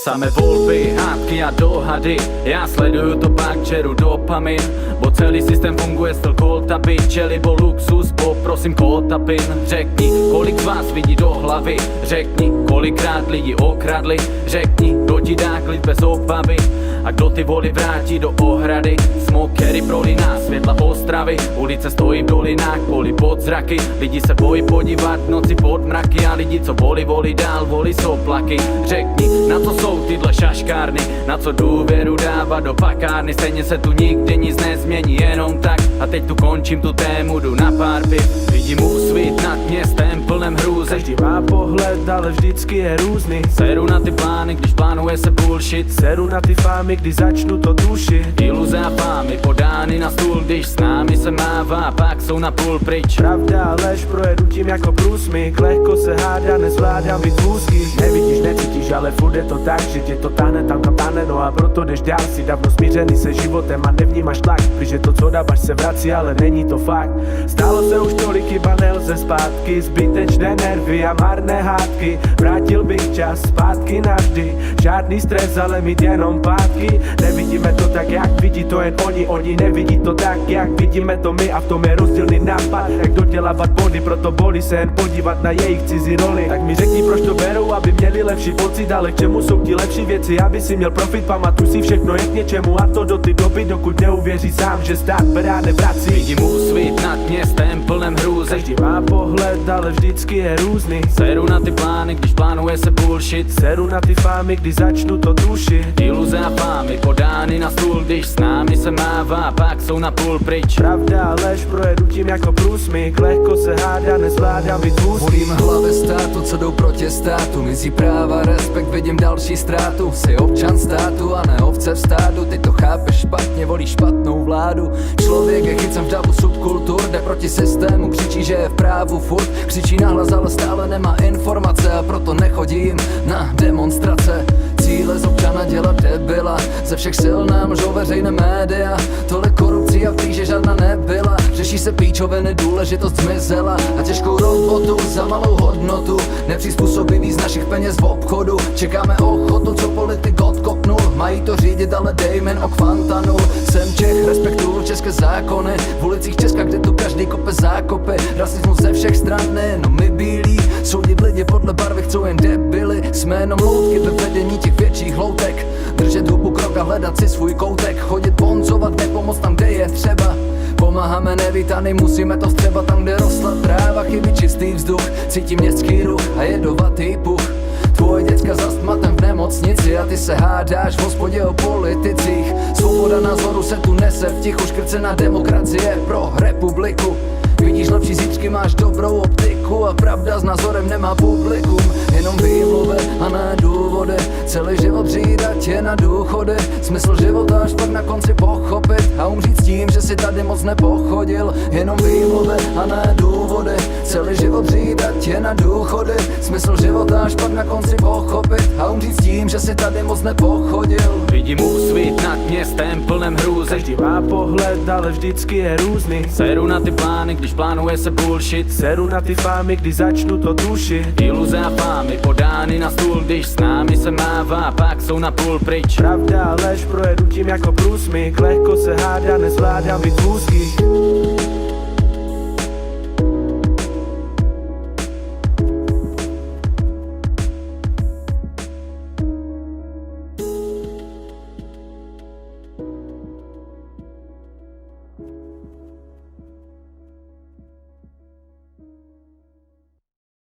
Samé volby, hádky a dohady, já sleduju to pak, čeru dopamin. Bo celý systém funguje styl koltaby, čeli bo luxus, poprosím kotapin. Řekni, kolik z vás vidí do hlavy, řekni, kolikrát lidi okradli, řekni, kdo ti dá klid bez obavy a kdo ty voli vrátí do ohrady. Smokery prolíná světla Ostravy, ulice stojí v dolinách, poli pod zraky. Lidi se bojí podívat v noci pod mraky a lidi, co volí dál, volí soplaky. Řekni, na co jsou tyhle šaškárny, na co důvěru dávat do pakárny. Stejně se tu nikdy nic nezmění, jenom tak. A teď tu končím tu tému, jdu na pár piv. Vidím úsvit nad městem plném hrůzy. Každý má pohled, ale vždycky je různý. Seru na ty plány, když plánuje se bullshit. Seru na ty fámy, když začnu to tušit. Iluze a fámy podány na stůl, když s námi se mává, pak jsou na půl pryč. Pravda a lež projedu tím jako průsmyk. Lehko se hádá, nezvládám být úzký. Nevidíš, necítíš, ale furt je to tak, že tě to táhne tam kam táhne. No a proto jdeš dál, si dávno smířený se životem a nevnímáš tlak. Protože to, co dáváš, se vrací, ale není to fakt. Stalo se už tolik, chyba nelze zpátky. Zbytečné nervy a marné hádky. Vrátil bych čas zpátky navždy. Žádný stres, ale mít jenom pátky. Nevidíme to tak, jak vidí to jen oni nevidí to tak, jak vidíme to my. A v tom je rozdílný nápad, jak dodělávat body. Proto bolí se jen podívat na jejich cizí roli. Tak mi řekni, proč to berou, aby měli lepší pocit. Ale k čemu jsou ti lepší věci, aby si měl profit. Pamatuj si, všechno je k něčemu a to do ty doby, dokud neuvěří sám, že stát berá nevrací. Vidím úsvit nad městem plném hrůzy. Každý má pohled, ale vždycky je různý. Seru na ty plány, když plánuje se bullshit. Seru na ty fámy, když začnu to tušit. Iluze a fámy podány na stůl, když s námi se mává, pak jsou na půl pryč. Pravda a lež projedu tím jako průsmyk. Lehko se hádá, nezvládám být úzký. Volím hlavy státu, co jdou proti státu. Mizí práva, respekt, vidím další ztrátu. Jsi občan státu a ne ovce v stádu. Ty to chápeš špatně, volíš špatnou vládu. Člověk je chycen v davu subkultur, jde proti systému, křičí, že je v právu furt. Křičí nahlas, ale stále nemá informace a proto nechodím na demonstrace. Cíle z občana dělat debila, ze všech sil nám lžou veřejné média. Tolik korupcí a v že žádná nebyla. Řeší se píčoviny, důležitost zmizela a těžkou robotu za malou hodnotu. Nepřizpůsobivý z našich peněz v obchodu. Čekáme ochotu, co politik odkopnul. Mají to řídit, ale dej men o kvantanu. Jsem Čech, respektuju české zákony. V ulicích Česka, kde tu každý kope zákopy. Rasismus ze všech stran, no my bílí. Soudit lidi podle barvy chcou jen debily. Jsme jenom loutky ve vedení těch větších hloutek. Držet hubu krok a hledat si svůj koutek. Chodit poncovat, nepomoc tam, kde je třeba. Pomáháme nevítaným, musíme to vstřebat tam, kde rostla tráva. Chybí čistý vzduch, cítím městský ruch a jedovatý puch. Tvoje děcka za stmatem v nemocnici a ty se hádáš v hospodě o politicích. Svoboda názoru se tu nese v tichu, škrcená demokracie pro republiku. Vidíš lepší zítřky, máš dobrou optiku a pravda s názorem nemá publikum. Jenom výmluvy a ne důvody, celý život řídat tě na důchody. Smysl života až pak na konci pochopit a umřít s tím, že si tady moc nepochodil. Jenom výmluvy a ne důvody, celý život řídat tě na důchody. Smysl života až pak na konci pochopit a umřít s tím, že si tady moc nepochodil. Vidím úsvit nad městem plném hrůzy. Každý má pohled, ale vždycky je různý. Seru na ty plány, když plánuje se bullshit. Seru na ty fámy, když začnu to tušit. Iluze a fámy podány na stůl, když s námi se mává, pak jsou na půl pryč. Pravda a lež projedu tím jako průsmyk. Lehko se hádá, nezvládám být úzký.